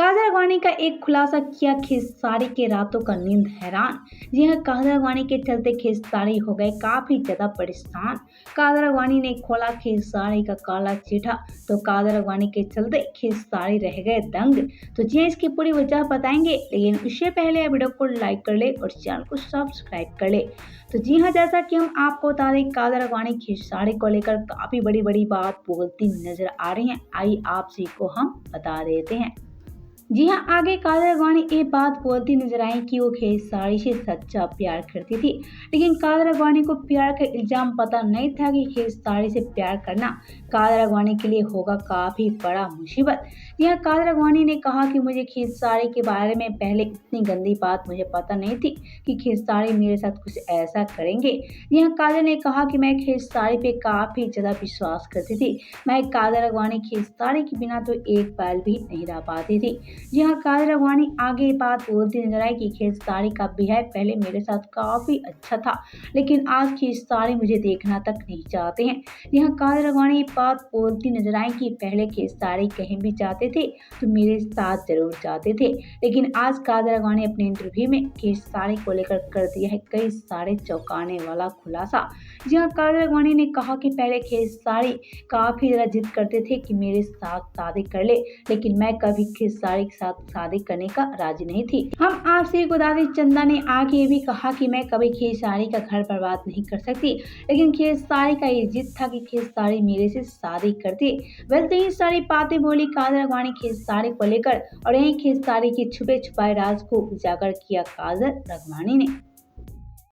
कादर अडवाणी का एक खुलासा किया, खेसारी के रातों का नींद हैरान। जी हाँ, कादर अडवाणी के चलते खेसारी हो गए काफी ज्यादा परेशान। कादर अडवाणी ने खोला खेसारी का काला चिट्ठा, तो कादर अडवाणी के चलते खेसारी रह गए दंग। तो जी हाँ, इसकी पूरी वजह बताएंगे, लेकिन उससे पहले वीडियो को लाइक कर ले और चैनल को सब्सक्राइब कर ले। तो जी हाँ, जैसा कि हम आपको बता दें, कादर अडवाणी खेसारी को लेकर काफी बड़ी बात बोलती नजर आ रही है। आइए आपसी को हम बता देते हैं। जी हाँ, आगे कादर अडवाणी ये बात बोलती नजर आई कि वो खेसारी से सच्चा प्यार करती थी, लेकिन कादर अडवाणी को प्यार का इल्जाम पता नहीं था कि खेसारी से प्यार करना कादर अडवाणी के लिए होगा काफी बड़ा मुसीबत। जी हाँ, कादर अडवाणी ने कहा कि मुझे खेसारी के बारे में पहले इतनी गंदी बात मुझे पता नहीं थी कि खेसारी मेरे साथ कुछ ऐसा करेंगे। जी हाँ, कादर ने कहा कि मैं खेसारी पे काफी ज्यादा विश्वास करती थी। मैं कादर अडवाणी खेसारी के बिना तो एक पल भी नहीं रह पाती थी। जी हाँ, कादर अडवाणी आगे बात बोलती नजर आई कि खेसारी का बिहेव पहले मेरे साथ काफी अच्छा था, लेकिन आज खेसारी मुझे देखना तक नहीं चाहते हैं। जी हाँ, कादर अडवाणी बात बोलती नजर आई कि पहले खेसारी कहीं भी जाते थे तो मेरे साथ जरूर जाते थे, लेकिन आज कादर अडवाणी अपने इंटरव्यू में खेसारी को लेकर कर दिया है कई सारे चौंकाने वाला खुलासा। जी हाँ, कादर अडवाणी ने कहा कि पहले खेसारी काफी ज्यादा जिद करते थे कि मेरे साथ शादी कर ले, लेकिन मैं कभी खेसारी के साथ शादी करने का राजी नहीं थी। हम आपसे बता दें, चंदा ने आगे ये भी कहा कि मैं कभी खेसारी का घर बर्बाद नहीं कर सकती, लेकिन खेसारी का ये जिद था कि खेसारी मेरे से शादी करती। वैसे ही सारी बातें बोली कादर अडवाणी खेसारी को लेकर, और यही खेसारी के छुपे छुपाए राज को उजागर किया कादर अडवाणी ने।